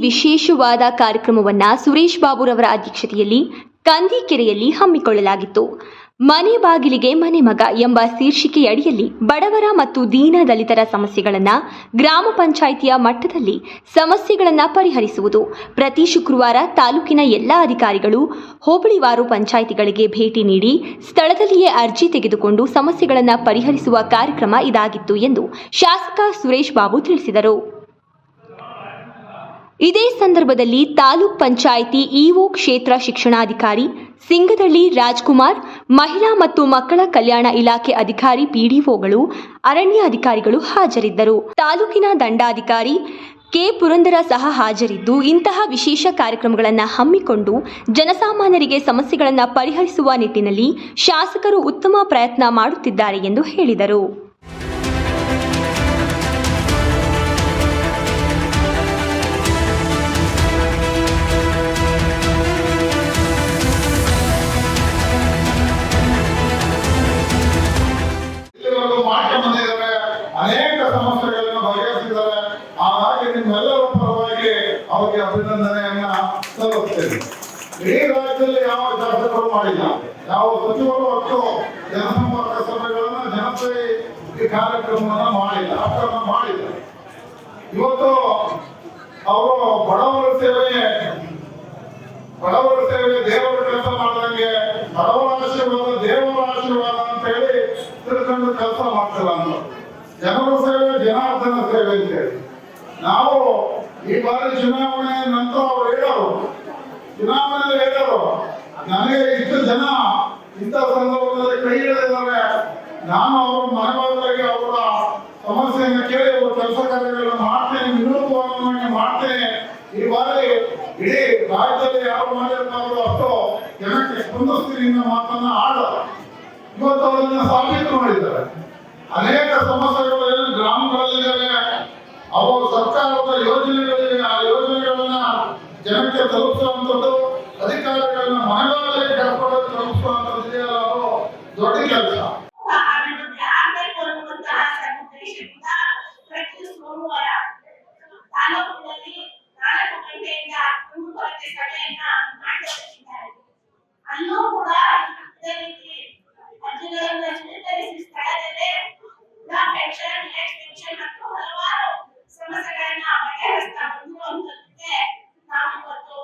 ವಿಶೇಷವಾದ ಕಾರ್ಯಕ್ರಮವನ್ನು ಸುರೇಶ್ ಬಾಬುರವರ ಅಧ್ಯಕ್ಷತೆಯಲ್ಲಿ ಕಂದೀಕೆರೆಯಲ್ಲಿ ಹಮ್ಮಿಕೊಳ್ಳಲಾಗಿತ್ತು. ಮನೆ ಬಾಗಿಲಿಗೆ ಮನೆ ಮಗ ಎಂಬ ಶೀರ್ಷಿಕೆಯಡಿಯಲ್ಲಿ ಬಡವರ ಮತ್ತು ದೀನ ದಲಿತರ ಸಮಸ್ಯೆಗಳನ್ನು ಗ್ರಾಮ ಪಂಚಾಯಿತಿಯ ಮಟ್ಟದಲ್ಲಿ ಸಮಸ್ಯೆಗಳನ್ನು ಪರಿಹರಿಸುವುದು. ಪ್ರತಿ ಶುಕ್ರವಾರ ತಾಲೂಕಿನ ಎಲ್ಲ ಅಧಿಕಾರಿಗಳು ಹೋಬಳಿವಾರು ಪಂಚಾಯಿತಿಗಳಿಗೆ ಭೇಟಿ ನೀಡಿ ಸ್ಥಳದಲ್ಲಿಯೇ ಅರ್ಜಿ ತೆಗೆದುಕೊಂಡು ಸಮಸ್ಯೆಗಳನ್ನು ಪರಿಹರಿಸುವ ಕಾರ್ಯಕ್ರಮ ಇದಾಗಿತ್ತು ಎಂದು ಶಾಸಕ ಸುರೇಶ್ ಬಾಬು ತಿಳಿಸಿದರು. ಇದೇ ಸಂದರ್ಭದಲ್ಲಿ ತಾಲೂಕ್ ಪಂಚಾಯಿತಿ ಇಒ ಕ್ಷೇತ್ರ ಶಿಕ್ಷಣಾಧಿಕಾರಿ ಸಿಂಗದಳ್ಳಿ ರಾಜ್ಕುಮಾರ್, ಮಹಿಳಾ ಮತ್ತು ಮಕ್ಕಳ ಕಲ್ಯಾಣ ಇಲಾಖೆ ಅಧಿಕಾರಿ, ಪಿಡಿಒಗಳು, ಅರಣ್ಯ ಅಧಿಕಾರಿಗಳು ಹಾಜರಿದ್ದರು. ತಾಲೂಕಿನ ದಂಡಾಧಿಕಾರಿ ಕೆ ಪುರಂದರ ಸಹ ಹಾಜರಿದ್ದು, ಇಂತಹ ವಿಶೇಷ ಕಾರ್ಯಕ್ರಮಗಳನ್ನು ಹಮ್ಮಿಕೊಂಡು ಜನಸಾಮಾನ್ಯರಿಗೆ ಸಮಸ್ಯೆಗಳನ್ನು ಪರಿಹರಿಸುವ ನಿಟ್ಟಿನಲ್ಲಿ ಶಾಸಕರು ಉತ್ತಮ ಪ್ರಯತ್ನ ಮಾಡುತ್ತಿದ್ದಾರೆ ಎಂದು ಹೇಳಿದರು. ಅನೇಕ ಸಮಸ್ಯೆಗಳನ್ನು ಬಗೆಹರಿಸಿದ್ದಾರೆ. ಹಾಗಾಗಿ ನಿಮ್ಮೆಲ್ಲರ ಪರವಾಗಿ ಅವರಿಗೆ ಅಭಿನಂದನೆಯನ್ನ ಸಲ್ಲಿಸುತ್ತೇನೆ. ಇಡೀ ರಾಜ್ಯದಲ್ಲಿ ಯಾವ ಶಾಸಕರು ಮಾಡಿಲ್ಲ, ಯಾವ ಸಚಿವರು ಅಷ್ಟು ಜನಸಂಪರ್ಕ ಸಭೆಗಳನ್ನ ಜನತೆ ಈ ಕಾರ್ಯಕ್ರಮವನ್ನ ಮಾಡಿಲ್ಲ. ಇವತ್ತು ಅವರು ಬಡವರ ಸೇವೆ ದೇವರ ಕೆಲಸ ಮಾಡಿದಂಗೆ ಬಡವರ ಆಶೀರ್ವಾದ ದೇವರ ಆಶೀರ್ವಾದ ಅಂತ ಹೇಳಿ ತಿಳ್ಕೊಂಡು ಕೆಲಸ ಮಾಡ್ತಿಲ್ಲ ಅಂತ. ಜನರ ಸೇವೆ ಜನಾರ್ದನ ಸೇವೆ ಅಂತೇಳಿ ನಾವು ಈ ಬಾರಿ ಚುನಾವಣೆ ನಂತರ ಅವರು ಹೇಳೋರು ನನಗೆ ಇಷ್ಟು ಜನ ಇಂಥ ಸಂದರ್ಭದಲ್ಲಿ ಕೈ ಹಿಡಿದಿದ್ದಾರೆ, ನಾನು ಅವರ ಮನೆಗಳಿಗೆ ಅವರ ಸಮಸ್ಯೆಯನ್ನು ಕೇಳಿ ಅವರ ಕೆಲಸ ಕಾರ್ಯಗಳನ್ನು ಮಾಡ್ತೇನೆ, ವಿನೂತವಾಗಿ ಮಾಡ್ತೇನೆ. ಈ ಬಾರಿ ಇಡೀ ರಾಜ್ಯದಲ್ಲಿ ಯಾರು ಮಾಡಿರ್ತಾರೋ ಅಷ್ಟು ಜನಕ್ಕೆ ಸ್ಪಂದಿಸ್ತೀನಿ ಮಾತನ್ನ ಇವತ್ತು ಅವರನ್ನ ಸಾಬೀತು ಮಾಡಿದ್ದಾರೆ. ಅನೇಕ ಸಮಸ್ಯೆಗಳು ಏನು ಗ್ರಾಮಗಳಲ್ಲಿದ್ದಾವೆ, ಅವು ಸರ್ಕಾರದ ಯೋಜನೆಗಳಿವೆ. ಆ ಯೋಜನೆಗಳನ್ನ ಜನಕ್ಕೆ ತಲುಪಿಸುವಂಥದ್ದು, ಅಧಿಕಾರಿಗಳನ್ನ ಮನೆಗಳಿಗೆ ಕರ್ಕೊಂಡು ತಲುಪಿಸುವಂಥದ್ದು ಇದೆಯಲ್ಲ, ಅದು ದೊಡ್ಡ ಕೆಲಸ. ಅಲ್ಲೂ ಕೂಡ ಅರ್ಜಿಗಳನ್ನು ಸ್ವೀಕರಿಸಿ ಸ್ಥಳದಲ್ಲೇ ಪೆನ್ಷನ್, ಎಕ್ಸ್ಟೆನ್ಷನ್ ಮತ್ತು ಹಲವಾರು ಸಮಸ್ಯೆಗಳನ್ನ ಬಗೆಹರಿಸ್ತಾ ಬಂದಿರುವಂತದ್ದಕ್ಕೆ ನಾವು ಇವತ್ತು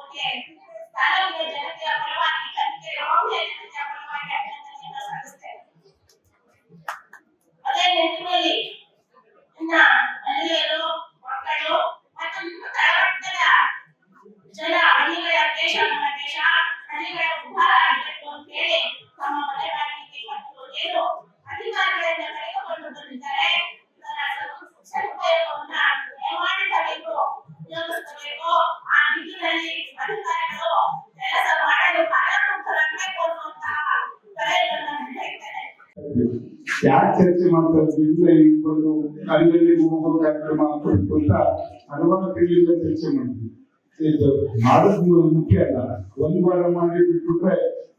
ತಾಲೂಕಿನ ಜನತೆಯ ಪರವಾಗಿ ಕಂದೀಕೆರೆ ಹೋಬಳಿಯ ಜನತೆಯ ಪರವಾಗಿ ಅಭಿನಂದನೆಯನ್ನು ಸಲ್ಲಿಸ್ತೇವೆ. ಅದೇ ನಿಟ್ಟಿನಲ್ಲಿ ಇನ್ನ ಮಹಿಳೆಯರು, ಮಕ್ಕಳು ಮತ್ತು ನಿಮ್ಮ ತಳಮಟ್ಟದ ಜನ ಹಳ್ಳಿಗಳ ದೇಶ ನಮ್ಮ ದೇಶ, ಹಳ್ಳಿಗಳ ಉದ್ಧಾರ ಆಗಬೇಕು ಅಂತ ಹೇಳಿ ತಮ್ಮ ಮನೆ ಬಾಗಿಲಿಗೆ ಏನು ಅಧಿಕಾರಿಗಳನ್ನ ಕರೆದುಕೊಂಡು ಬಂದಿದ್ದಾರೆ. ಸದುಪಯೋಗವನ್ನ ದಯಮಾಡಿಸಬೇಕು, ಉಪಯೋಗಿಸಬೇಕು. ಆ ನಿಟ್ಟಿನಲ್ಲಿ ಅಧಿಕಾರಿಗಳು ಕೆಲಸ ಮಾಡಲು ಕಾರ್ಯೋನ್ಮುಖರಾಗಬೇಕು ಅನ್ನುವಂತಹ ಕರೆಯನ್ನು ನೀಡುತ್ತೇನೆ. ಯಾಕೆ ಚರ್ಚೆ ಮಾಡ್ತಾ ಇದ್ರೆ ಈ ಒಂದು ಹಳ್ಳಿಯಲ್ಲಿ ಹೋಗೋ ಕಾರ್ಯಕ್ರಮ ಆಗ್ಬೇಕು ಅಂತ ಹಲವಾರು ತಿಂಗಳಿಂದ ಚರ್ಚೆ ಮಾಡಿದ್ವಿ. ಮಾಡೋದು ಮುಖ್ಯ ಅಲ್ಲ, ಒಂದು ವಾರ ಮಾಡಿ ಬಿಟ್ಬಿಟ್ರೆ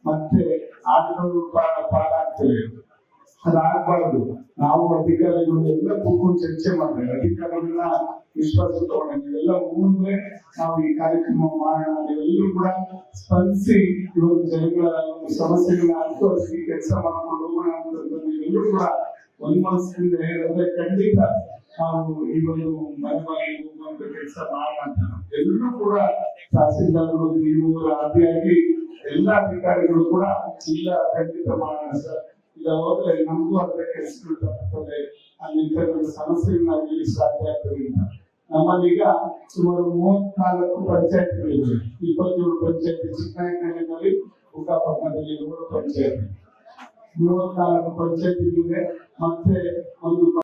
ಮತ್ತೆ ಆಟಗಳು ಪಾಲಾಗ್ತವೆ. ಅದಾಗಬಾರ್ದು. ನಾವು ಅಧಿಕಾರಿಗಳು ಎಲ್ಲ ಕೂತ್ಕೊಂಡು ಚರ್ಚೆ ಮಾಡ್ಬೇಕು. ಅಧಿಕಾರಿಗಳನ್ನ ವಿಶ್ವಾಸ ತಗೊಂಡ ನೀವೆಲ್ಲ ಮುಂದೆ ನಾವು ಈ ಕಾರ್ಯಕ್ರಮ ಮಾಡೋಣ, ನೀವೆಲ್ಲರೂ ಕೂಡ ಸ್ಪಂದಿಸಿ ಇವಾಗ ಜನಗಳ ಸಮಸ್ಯೆಗಳನ್ನ ಅನುಭವಿಸಿ ಕೆಲಸ ಮಾಡ್ಕೊಂಡು ಹೋಗೋಣ ಅಂತ ನೀವೆಲ್ಲರೂ ಕೂಡ ಒಂದು ಮನಸ್ಸಿನಿಂದ ಹೇಳಿದ್ರೆ ಖಂಡಿತ ನಾವು ಈ ಒಂದು ಮನೆಗಾಗಿ ಹೋಗುವಂತ ಕೆಲಸ ಮಾಡೋಣ ಅಂತ ಎಲ್ಲರೂ ಕೂಡ ತಹಸೀಲ್ದಾರರು, ಇವರು ಆದಿಯಾಗಿ ಎಲ್ಲ ಅಧಿಕಾರಿಗಳು ಕೂಡ ಇಲ್ಲ ಖಂಡಿತ ಮಾಡೋಣ ಸರ್, ಇಲ್ಲ ಹೋದ್ರೆ ನಮಗೂ ಅದರ ಕೆಲಸಗಳು ತಪ್ಪುತ್ತದೆ, ಅಲ್ಲಿ ಸಮಸ್ಯೆಗಳನ್ನ ಸಾಧ್ಯ ಆಗ್ತದೆ. ನಮ್ಮಲ್ಲೀಗ ಸುಮಾರು 34 ಪಂಚಾಯತ್ಗಳಿವೆ. 27 ಪಂಚಾಯತ್ ಚಿಕ್ಕನಾಯಕನಹಳ್ಳಿಯಲ್ಲಿ, ಬುಕ್ಕಾಪಟ್ಟಣದಲ್ಲಿ 7 ಪಂಚಾಯತ್, 34 ಪಂಚಾಯತ್ ಇದೆ. ಮತ್ತೆ ಒಂದು